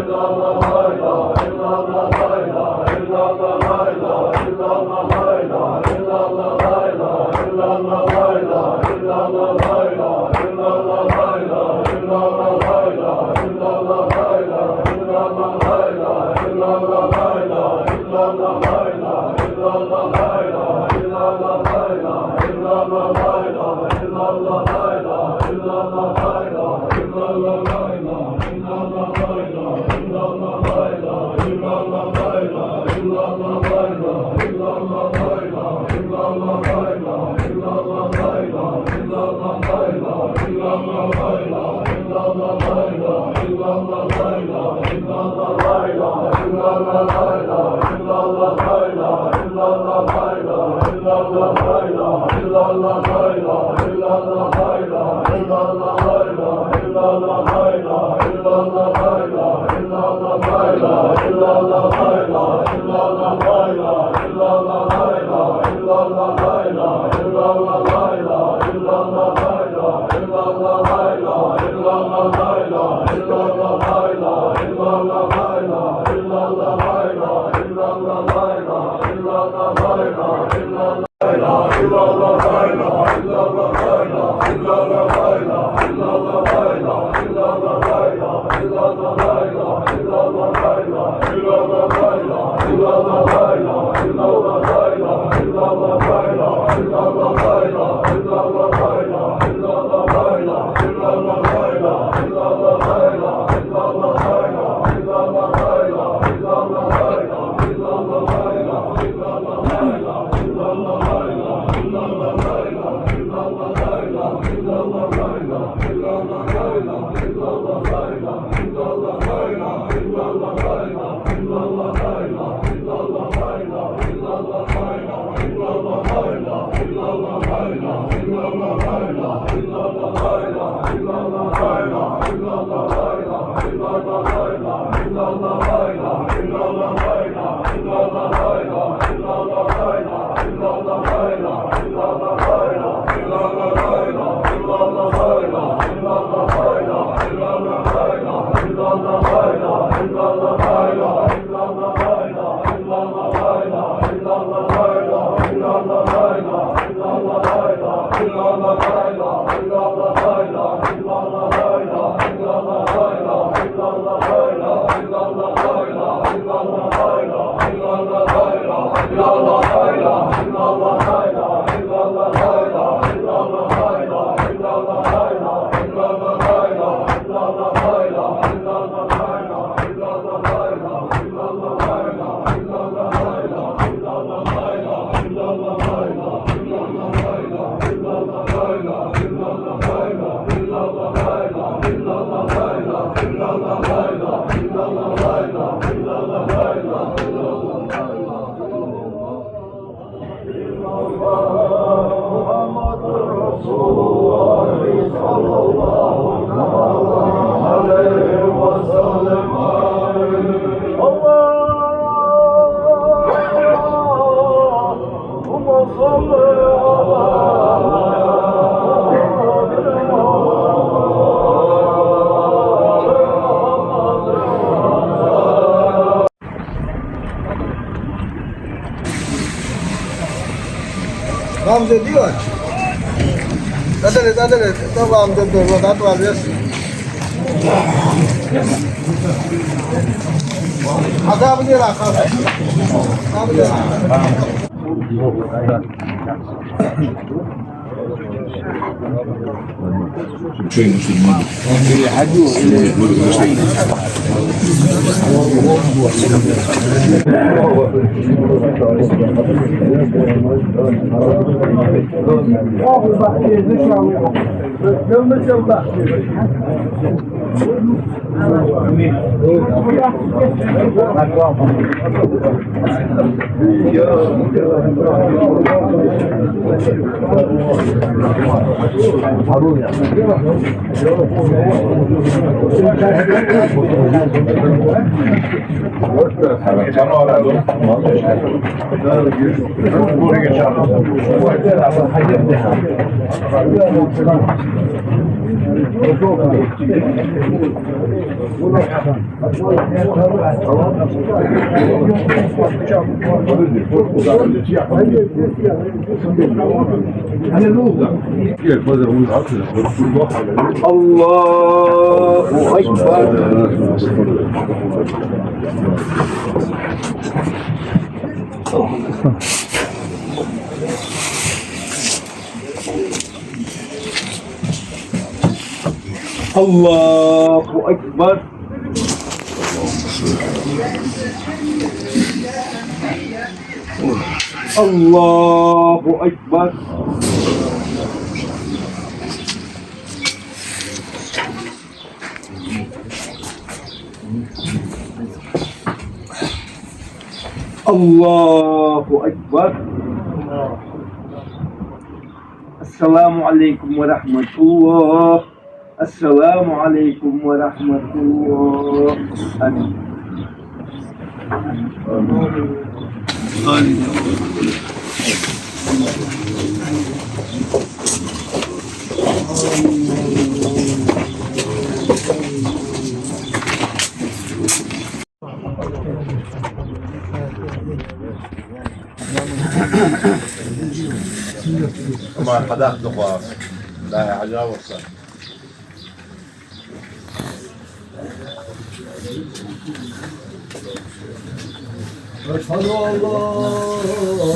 illallah Hamza diyor. Adalet. Tamam dur. Vadat var biraz. Azabı diyor akal. Azabı diyor. شوي مش الماضي Allahu Ekber. Allahu Ekber. Allahu Ekber. Allahu Ekber. Esselamu Aleyküm ve Rahmetullah. السلام عليكم ورحمة الله. آمين. طبعا حدائق دخان لا عجاوة صار أشهد أن لا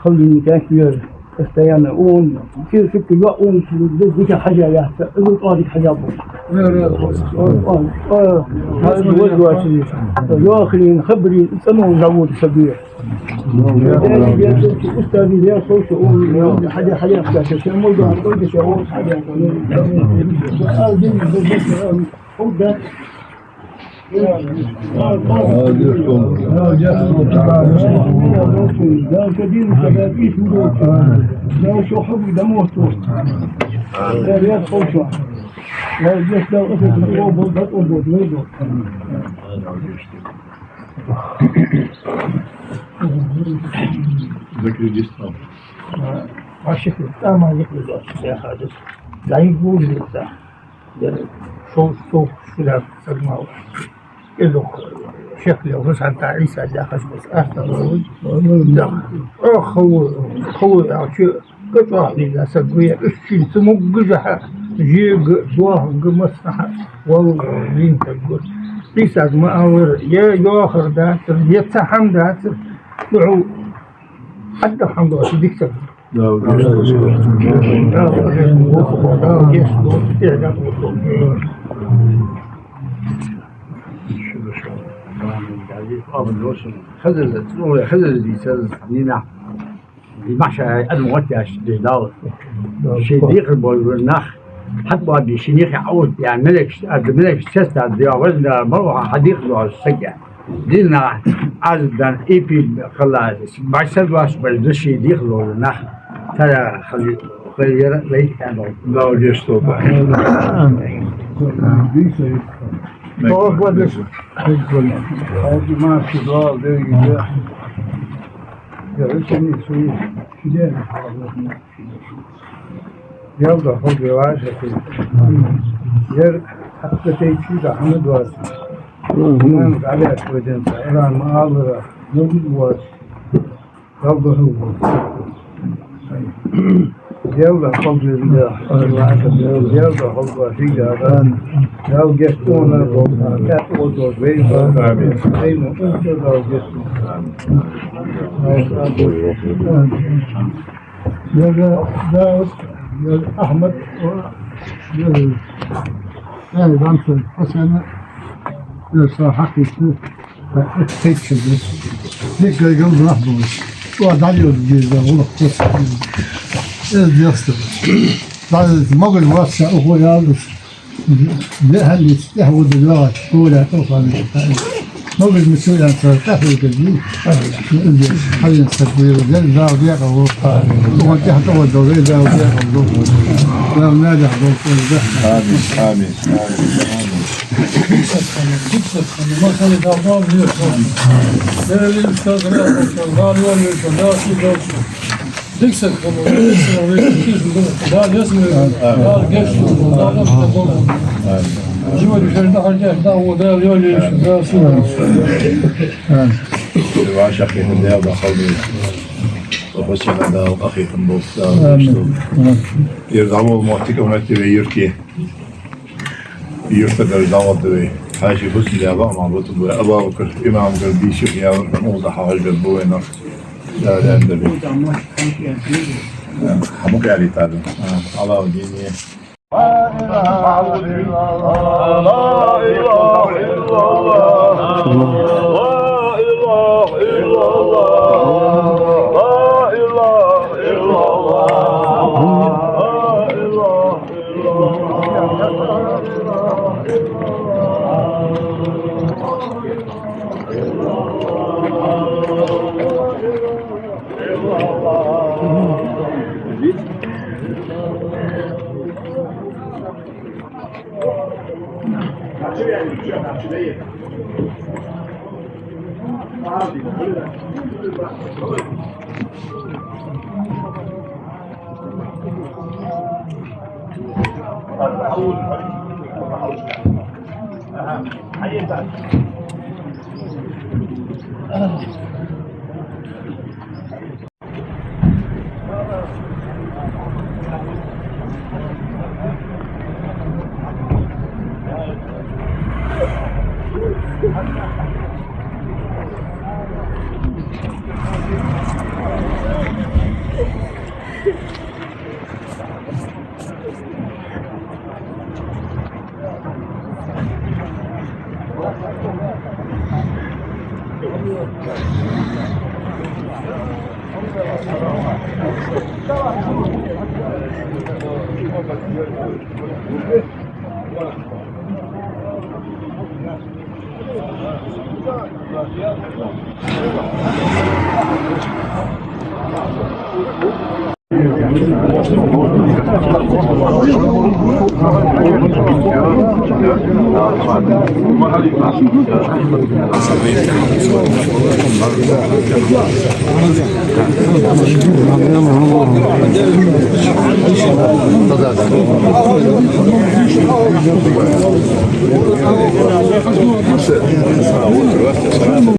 خلوني كثير استيانا اون كثير شفت الوقت ديك حاجه يا طارق حاجه هذا الوضع شيء ياخذين خبري سنه زود سبيع استاذي يا صوت حاجه حاجه شيء موضوع كل شيء حاجه ذكر جسم الشكل ما يقدر يا حادث لا يقول لك شوف لا تسمعوا له شكله وسع بتاع عيسى داخل بس أهل خوي عشان قطع لي سبوية الشيء سمو جزح جيج دواه مسح والله لين تقول عيسى ما أور يا آخر داتر يتسحم داتر دعو حد الحمد لله ديك سبب خذل دي ساز نينا دي ماشى الموتاش دي داو شي ديق النخ حتى بعد شنيخ عود يعني ملك سيستا دي أولنا مروحة حديق له السجع دينا عزدان إيبي خلاص بعد سلواش بردشي ديق له النخ ترى خلي ليك كانوا لا جستو هذه ما في ضال ده يرسمي سوي كده يلا خذ رواجه ير حتى تيجي ده حمد واس نعم على كودن إيران معاذرة موجود واس يلا هو يلا خذ الله يلا خذ فيها يلا جسمنا كاتو بين بين انت لو جسم يلا داود يلا احمد يلا يعني بامسك حسن يلا صاحبي هيك ليك قلب نحضر وعد عليه الجيزه والله يخسر بعد ما قل واسع أخوي هذا هل يستهود الوقت ولا توصل ما قل مسؤول عن تحوي قلبي حاليا سكوير زين ذا وذاك هو وانت حتى هو الدوري ذا وذاك هو لا ناجح ذا آمين آمين آمين ما كان يتعرض ليه ده اللي استاذ الله شغال ولا شغال ديكسل كمان كيف ده لازم ده جيش ده جوا الجنة خرجت ده وده يولي ده سوى وعشق الله وبخلي وخشنا ده وأخي في النص ده يرضعوا موتك ومتي ويركي يرتدى الدعوة ده حاجة بس اللي أبا معبوط بوي أبا وكر إمام قلبي شيخ يا ورد موضح حاجة قلبوي نفس لا لا عندي حموك علي تعالى على وديني لا إله إلا الله لا إله إلا الله لا إله إلا الله لا إله إلا الله That's it.